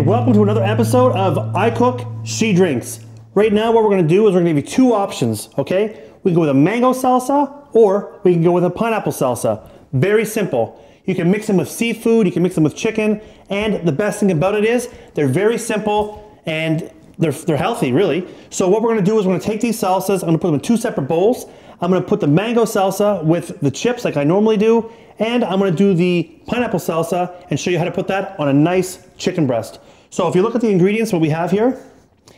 welcome to another episode of I Cook, She Drinks. Right now what we're going to do is we're going to give you two options, okay? We can go with a mango salsa or we can go with a pineapple salsa. Very simple. You can mix them with seafood, you can mix them with chicken, and the best thing about it is they're very simple and they're healthy, really. So what we're going to do is we're going to take these salsas, I'm going to put them in two separate bowls. I'm going to put the mango salsa with the chips like I normally do, and I'm going to do the pineapple salsa and show you how to put that on a nice chicken breast. So if you look at the ingredients, what we have here,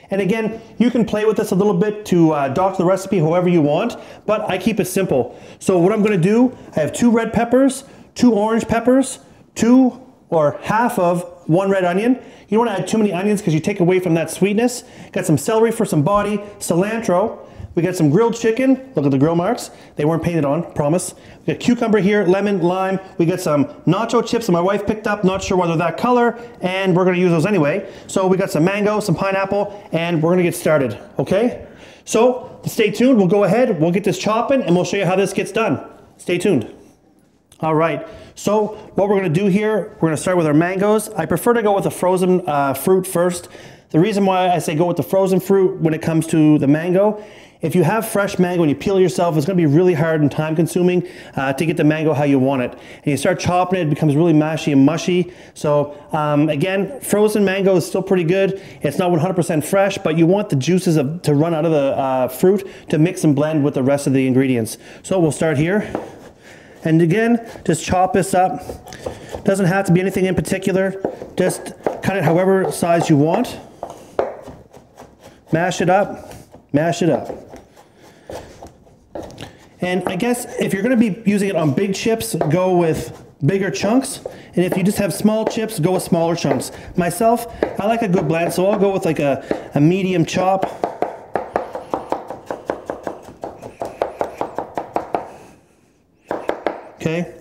and again, you can play with this a little bit to doctor the recipe however you want, but I keep it simple. So what I'm going to do, I have 2 red peppers, 2 orange peppers, 2 or half of 1 red onion. You don't want to add too many onions because you take away from that sweetness. Got some celery for some body, cilantro. We got some grilled chicken. Look at the grill marks. They weren't painted on, promise. We got cucumber here, lemon, lime. We got some nacho chips that my wife picked up. Not sure why they're that color, and we're going to use those anyway. So we got some mango, some pineapple, and we're going to get started, okay? So stay tuned. We'll go ahead. We'll get this chopping, and we'll show you how this gets done. Stay tuned. All right, so what we're going to do here, we're going to start with our mangoes. I prefer to go with the frozen fruit first. The reason why I say go with the frozen fruit when it comes to the mango, if you have fresh mango and you peel it yourself, it's going to be really hard and time consuming to get the mango how you want it. And you start chopping it, it becomes really mashy and mushy. So again, frozen mango is still pretty good. It's not 100% fresh, but you want the juices to run out of the fruit to mix and blend with the rest of the ingredients. So we'll start here. And again, just chop this up. Doesn't have to be anything in particular. Just cut it however size you want. Mash it up. Mash it up. And I guess if you're going to be using it on big chips, go with bigger chunks. And if you just have small chips, go with smaller chunks. Myself, I like a good blend, so I'll go with like a medium chop. Okay,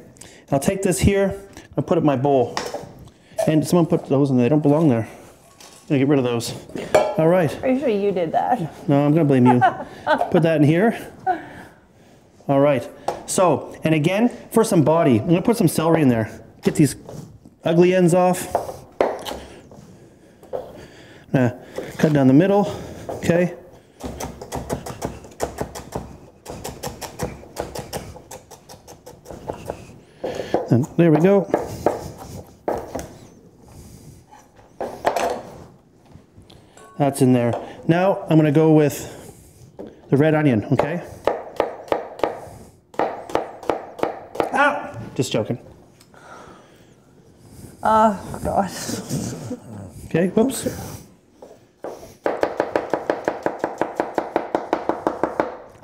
I'll take this here and put it in my bowl. And someone put those in there, they don't belong there. I'm gonna get rid of those. All right. Are you sure you did that? No, I'm gonna blame you. Put that in here. All right, so, and again, for some body, I'm gonna put some celery in there. Get these ugly ends off. I'm gonna cut down the middle, okay? And there we go. That's in there. Now I'm going to go with the red onion, okay? Ah! Just joking. Oh, God. Okay, whoops.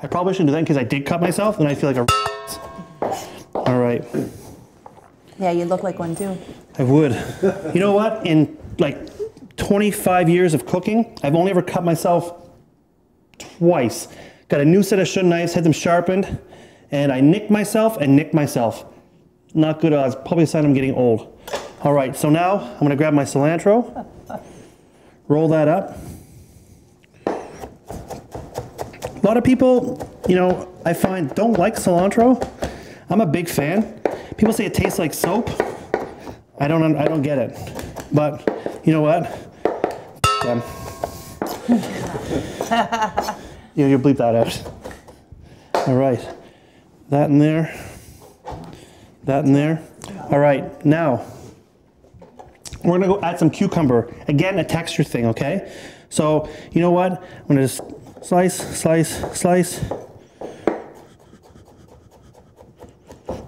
I probably shouldn't do that because I did cut myself and I feel like a all right. Yeah, you look like one too. I would. You know what? In like 25 years of cooking, I've only ever cut myself twice. Got a new set of shun knives, had them sharpened, and I nicked myself and nicked myself. Not good odds. Probably a sign I'm getting old. All right, so now I'm going to grab my cilantro, roll that up. A lot of people, you know, I find don't like cilantro. I'm a big fan. People say it tastes like soap. I don't get it. But you know what? Them. You'll bleep that out. All right. That in there. That in there. All right. Now, we're going to go add some cucumber. Again, a texture thing, okay? So, you know what? I'm going to just slice, slice, slice.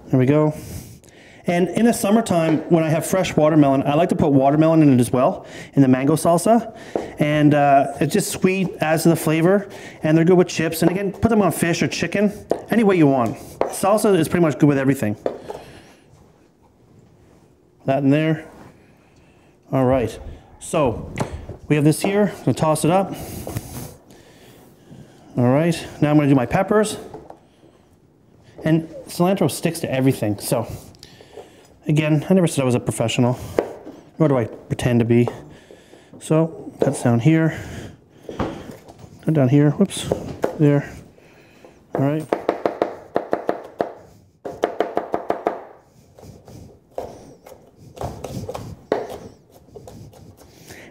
There we go. And in the summertime, when I have fresh watermelon, I like to put watermelon in it as well, in the mango salsa. And it's just sweet, adds to the flavor, and they're good with chips. And again, put them on fish or chicken, any way you want. Salsa is pretty much good with everything. That in there. All right, so we have this here. I'm gonna toss it up. All right, now I'm gonna do my peppers. And cilantro sticks to everything, so. Again, I never said I was a professional, nor do I pretend to be. So, that's down here, and down here, whoops, there, all right.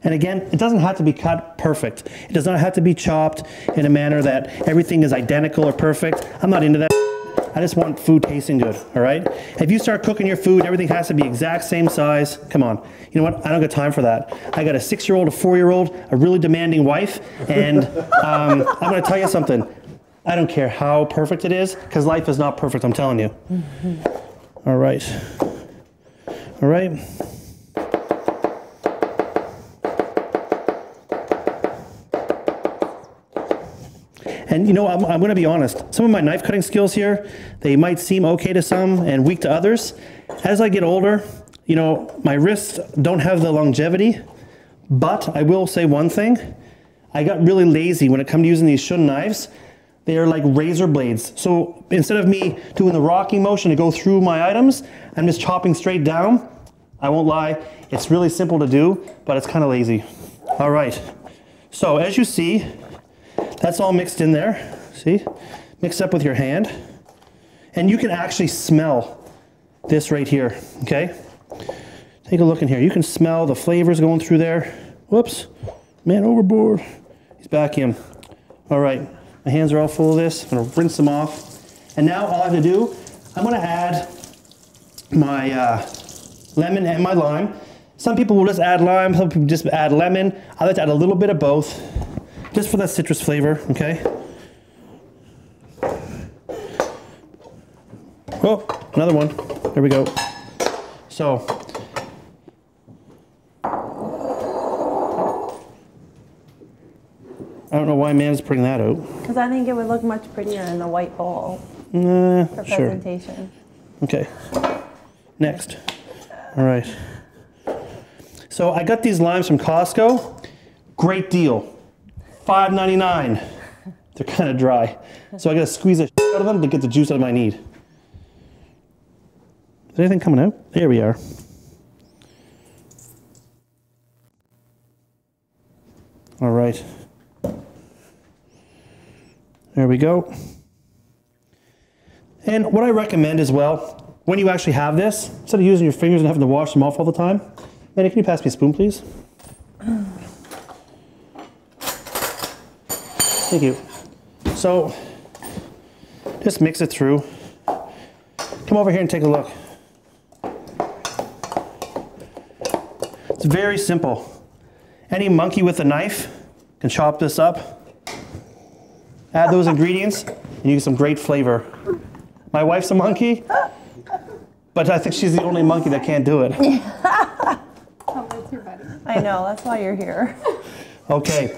And again, it doesn't have to be cut perfect. It does not have to be chopped in a manner that everything is identical or perfect. I'm not into that. I just want food tasting good, all right? If you start cooking your food, everything has to be exact same size. Come on. You know what? I don't got time for that. I got a 6-year-old, a 4-year-old, a really demanding wife, and I'm going to tell you something. I don't care how perfect it is, because life is not perfect, I'm telling you. All right. All right. And you know, I'm going to be honest. Some of my knife cutting skills here, they might seem okay to some and weak to others. As I get older, you know, my wrists don't have the longevity, but I will say one thing. I got really lazy when it comes to using these shun knives. They are like razor blades. So instead of me doing the rocking motion to go through my items, I'm just chopping straight down. I won't lie, it's really simple to do, but it's kind of lazy. All right. So as you see, that's all mixed in there, see? Mixed up with your hand. And you can actually smell this right here, okay? Take a look in here. You can smell the flavors going through there. Whoops, man overboard. He's back in. All right, my hands are all full of this. I'm gonna rinse them off. And now all I have to do, I'm gonna add my lemon and my lime. Some people will just add lime, some people just add lemon. I like to add a little bit of both, just for that citrus flavor, okay? Oh, another one. There we go. So, I don't know why man's putting that out. Because I think it would look much prettier in the white bowl for Sure. presentation. Okay, next. All right. So I got these limes from Costco. Great deal. $5.99. They're kind of dry. So I gotta squeeze the shit out of them to get the juice out I need. Is anything coming out? There we are. All right. There we go. And what I recommend as well, when you actually have this, instead of using your fingers and having to wash them off all the time, Manny, can you pass me a spoon, please? Thank you. So, just mix it through. Come over here and take a look. It's very simple. Any monkey with a knife can chop this up. Add those ingredients, and you get some great flavor. My wife's a monkey, but I think she's the only monkey that can't do it. I know, that's why you're here. Okay,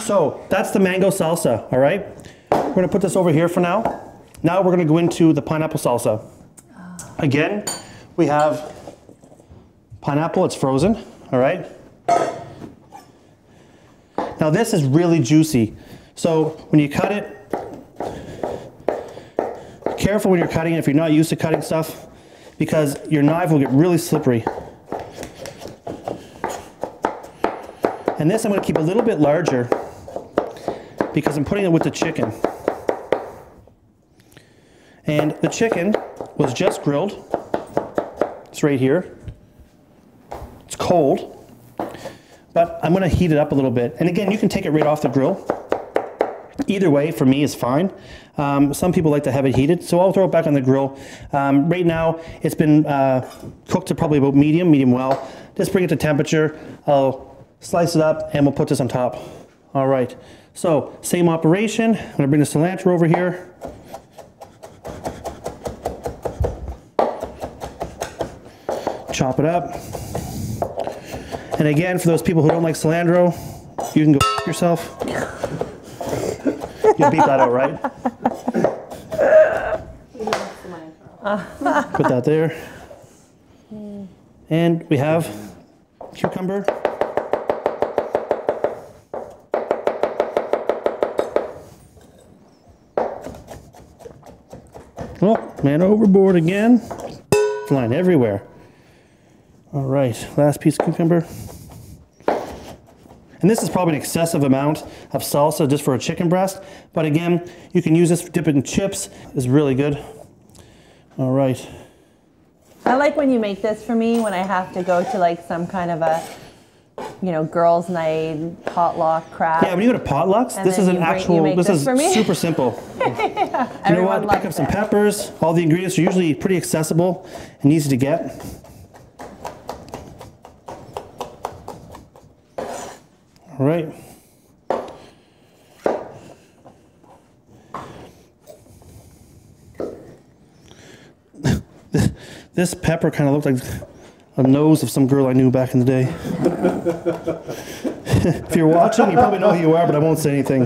so that's the mango salsa, all right? We're gonna put this over here for now. Now we're gonna go into the pineapple salsa. Again, we have pineapple, it's frozen, all right? Now this is really juicy. So when you cut it, be careful when you're cutting it if you're not used to cutting stuff, because your knife will get really slippery. And this I'm going to keep a little bit larger because I'm putting it with the chicken. And the chicken was just grilled. It's right here. It's cold, but I'm going to heat it up a little bit. And again, you can take it right off the grill. Either way, for me, is fine. Some people like to have it heated, so I'll throw it back on the grill. Right now, it's been cooked to probably about medium well. Just bring it to temperature. I'll slice it up, and we'll put this on top. All right, so same operation. I'm gonna bring the cilantro over here. Chop it up. And again, for those people who don't like cilantro, you can go f yourself. You'll beat that out, right? Put that there. And we have cucumber. Oh, man overboard again. Flying everywhere. All right, last piece of cucumber. And this is probably an excessive amount of salsa just for a chicken breast. But again, you can use this for dipping chips. It's really good. All right. I like when you make this for me when I have to go to like some kind of a you know, girls' night, potluck crap. Yeah, when you go to potlucks, this is an actual, this is super simple. Yeah, you know what? Pick up some peppers. All the ingredients are usually pretty accessible and easy to get. All right. This pepper kind of looked like a nose of some girl I knew back in the day. If you're watching, you probably know who you are, but I won't say anything.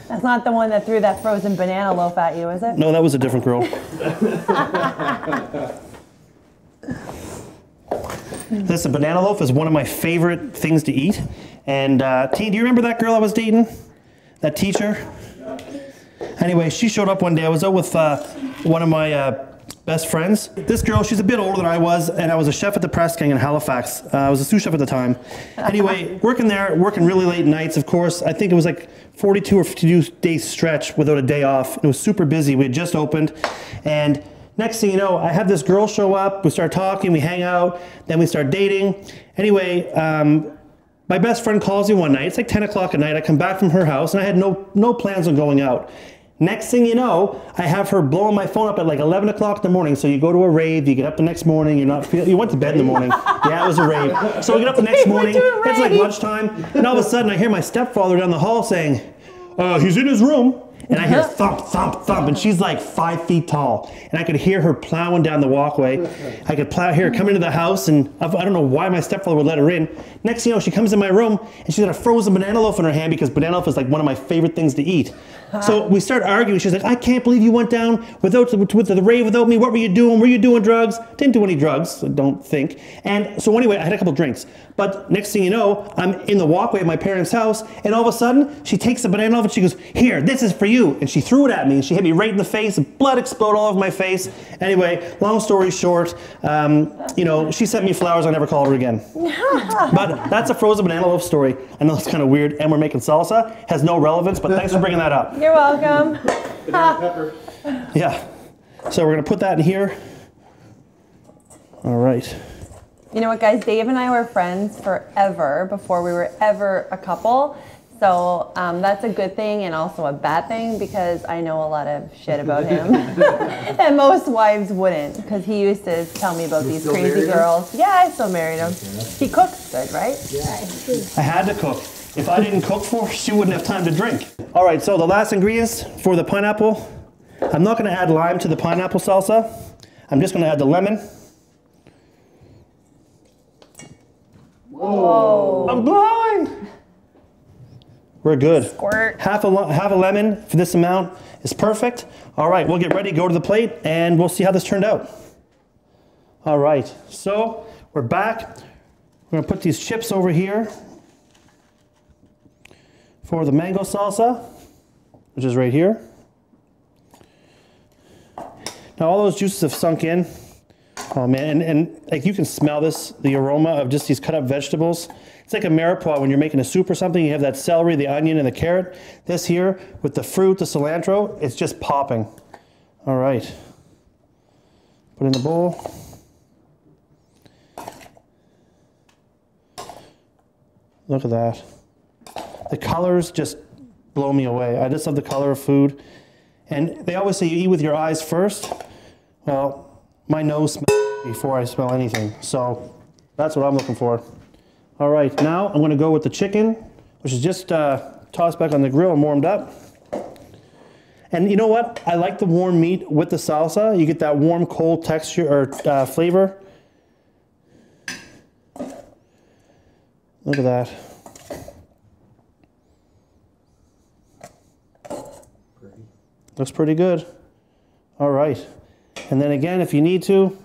That's not the one that threw that frozen banana loaf at you, is it? No, that was a different girl. Listen, banana loaf is one of my favorite things to eat. And Teen, do you remember that girl I was dating? That teacher? Anyway, she showed up one day. I was out with one of my best friends. This girl, she's a bit older than I was, and I was a chef at the Press Gang in Halifax. I was a sous chef at the time. Anyway, working there, working really late nights, of course. I think it was like 42 or 52 days stretch without a day off. It was super busy. We had just opened, and next thing you know, I have this girl show up. We start talking, we hang out, then we start dating. Anyway, my best friend calls me one night. It's like 10 o'clock at night. I come back from her house, and I had no plans on going out. Next thing you know, I have her blowing my phone up at like 11 o'clock in the morning. So you go to a rave, you get up the next morning, you went to bed in the morning. Yeah, it was a rave. So we get up the next morning, it's like lunchtime, and all of a sudden I hear my stepfather down the hall saying, he's in his room. And I hear thump, thump, thump, and she's like 5 feet tall. And I could hear her plowing down the walkway. I could hear her come into the house, and I don't know why my stepfather would let her in. Next thing you know, she comes in my room, and she's got a frozen banana loaf in her hand because banana loaf is like one of my favorite things to eat. So we start arguing. She's like, I can't believe you went down with the rave without me. What were you doing? Were you doing drugs? Didn't do any drugs, I don't think. And so anyway, I had a couple drinks. But next thing you know, I'm in the walkway of my parents' house, and all of a sudden, she takes the banana loaf and she goes, here, this is for you. And she threw it at me, and she hit me right in the face. Blood exploded all over my face. Anyway, long story short, you know, she sent me flowers. I never called her again. But that's a frozen banana loaf story. I know it's kind of weird, and we're making salsa. Has no relevance, but thanks for bringing that up. You're welcome. Yeah. So we're going to put that in here. All right. You know what, guys? Dave and I were friends forever before we were ever a couple. So that's a good thing and also a bad thing because I know a lot of shit about him. And most wives wouldn't because he used to tell me about these crazy girls. Yeah, I still married him. He cooks good, right? Yeah. I had to cook. If I didn't cook for her, she wouldn't have time to drink. All right, so the last ingredients for the pineapple. I'm not going to add lime to the pineapple salsa. I'm just going to add the lemon. Whoa. I'm blind. We're good. Squirt. Half a lemon for this amount is perfect. All right, we'll get ready, go to the plate, and we'll see how this turned out. All right, so we're back. We're gonna put these chips over here for the mango salsa, which is right here. Now all those juices have sunk in. Oh man, and like you can smell this, the aroma of just these cut up vegetables. It's like a mirepoix when you're making a soup or something. You have that celery, the onion, and the carrot. This here, with the fruit, the cilantro, it's just popping. All right. Put in the bowl. Look at that. The colors just blow me away. I just love the color of food. And they always say you eat with your eyes first. Well, my nose smells before I smell anything. So that's what I'm looking for. All right, now I'm gonna go with the chicken, which is just tossed back on the grill and warmed up. And you know what? I like the warm meat with the salsa. You get that warm, cold texture or flavor. Look at that. Looks pretty good. All right. And then again, if you need to,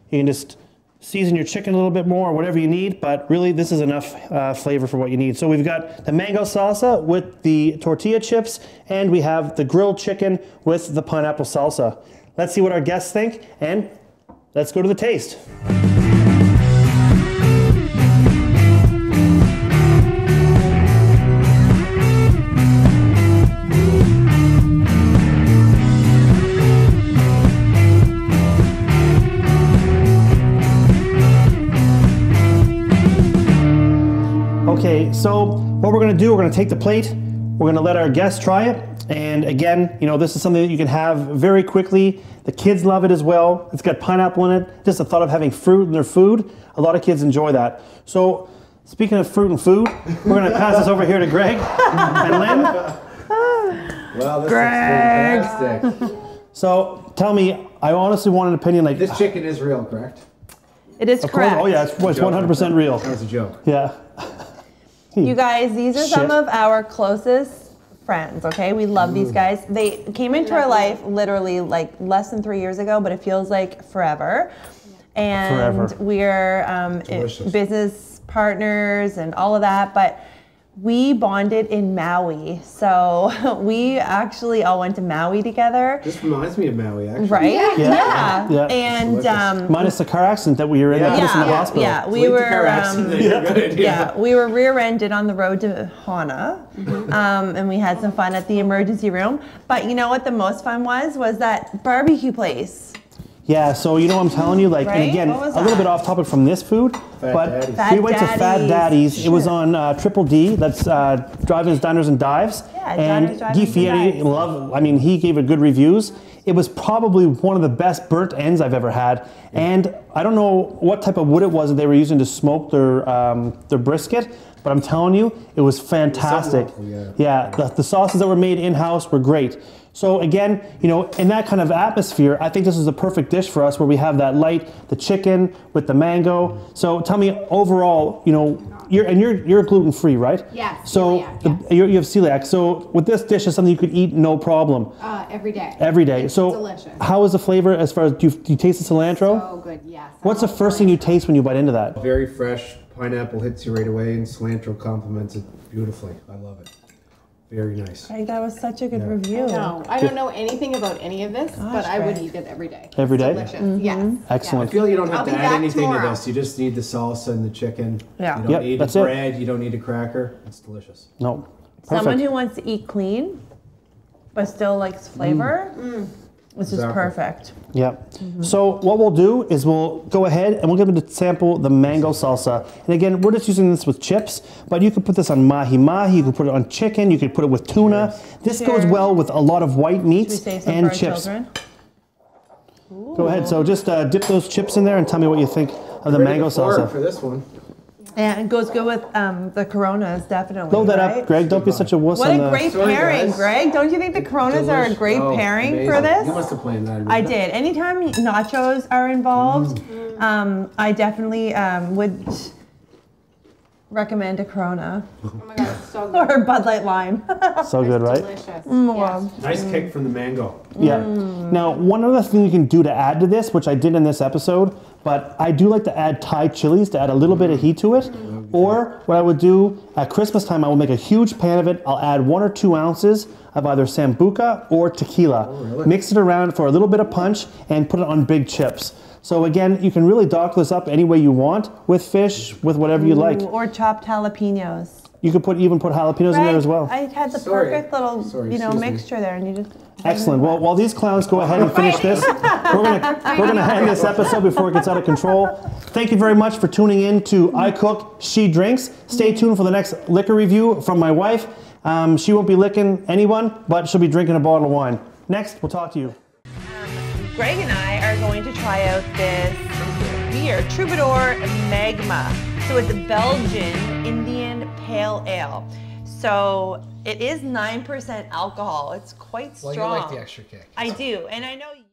you can just season your chicken a little bit more or whatever you need, but really this is enough flavor for what you need. So we've got the mango salsa with the tortilla chips, and we have the grilled chicken with the pineapple salsa. Let's see what our guests think, and let's go to the taste. Okay, so what we're gonna do, we're gonna take the plate, we're gonna let our guests try it. And again, you know, this is something that you can have very quickly. The kids love it as well. It's got pineapple in it. Just the thought of having fruit in their food, a lot of kids enjoy that. So, speaking of fruit and food, we're gonna pass this over here to Greg and Lynn. Well, this Greg. is fantastic. So, tell me, I honestly want an opinion like... This chicken is real, correct? It is Of course, correct. oh yeah, it's 100% real. That was a joke. Yeah. You guys, these are some Shit. of our closest friends, okay? We love these guys. They came into our life literally like less than 3 years ago, but it feels like forever. And Forever. we're Delicious. business partners and all of that, but we bonded in Maui. So we actually all went to Maui together. This reminds me of Maui, actually. Right? Yeah. Yeah. And Delicious. Minus the car accident that we were in, that put us in the hospital. yeah, we Delete the were car accident, you're good, yeah, we were rear-ended on the road to Hana, and we had some fun at the emergency room. But you know what the most fun was that barbecue place. Yeah, so you know what I'm telling you, like, Right? and again, What was a little that? bit off topic from this food, but Daddy's. Fat we went to Fat Daddy's. Daddy's. It was on Triple D, that's Drive-Ins, Diners, and Dives. Yeah, and Diners, Guy Drive-Ins, and Fieri, Dives. he gave it good reviews. It was probably one of the best burnt ends I've ever had. And I don't know what type of wood it was that they were using to smoke their brisket, but I'm telling you, it was fantastic. Yeah. The sauces that were made in-house were great. So again, you know, in that kind of atmosphere, I think this is a perfect dish for us where we have that light, the chicken with the mango. So tell me overall, you know, you're gluten-free, right? Yes, So celiac, you have celiac. So with this dish is something you could eat no problem. every day. Every day. It's So delicious. how is the flavor as far as, do you taste the cilantro? So good, yes. What's the first thing you taste when you bite into that? Very fresh. Pineapple hits you right away, and cilantro complements it beautifully. I love it. Very nice. Like, that was such a good review. No, I don't know anything about any of this, but I would Greg. eat it every day. Every It's day? Delicious, yes. Excellent. I feel you don't have I'll to be add back anything tomorrow. to this. You just need the salsa and the chicken. Yeah. You don't Yep, need that's the it. bread. You don't need a cracker. It's delicious. No. Someone Perfect. who wants to eat clean, but still likes flavor, this is Exactly. perfect. Yeah. So what we'll do is we'll go ahead and we'll give them to sample the mango salsa. And again, we're just using this with chips, but you could put this on mahi-mahi, you could put it on chicken, you could put it with tuna. This goes Cheers. well with a lot of white Should we meats save some and for our chips. children? Go ahead. So just dip those chips in there and tell me what you think of the Ready mango to fork salsa. for this one. Yeah, it goes good with the Coronas, definitely. Load that right? up, Greg. Don't be such a wuss What on a the... great Sorry, pairing, guys. Greg. Don't you think the Coronas are a Delicious. great Oh, pairing amazing. for this? You must have planned that. I did. Anytime nachos are involved, I definitely would recommend a Corona Oh my god, it's so good. or a Bud Light Lime. So good, right? Delicious. Wow. Nice kick from the mango. Yeah. Now, one other thing you can do to add to this, which I did in this episode, but I do like to add Thai chilies to add a little bit of heat to it. Or what I would do at Christmas time, I will make a huge pan of it. I'll add 1 or 2 ounces of either sambuca or tequila. really? Mix it around for a little bit of punch and put it on big chips. So again, you can really dock this up any way you want with fish, with whatever you like. Or chopped jalapenos. You could even put jalapenos in there as well. I had the Sorry. perfect little, Sorry, you know, excuse me. mixture there, and you just. Excellent. Well, while these clowns go ahead and finish this, we're gonna end this episode before it gets out of control. Thank you very much for tuning in to I Cook, She Drinks. Stay tuned for the next liquor review from my wife. She won't be licking anyone, but she'll be drinking a bottle of wine. Next, we'll talk to you. Greg and I are going to try out this beer, Troubadour Magma. So it's a Belgian Indian Pale Ale. So it is 9% alcohol. It's quite strong. Well, you like the extra kick. I do, and I know.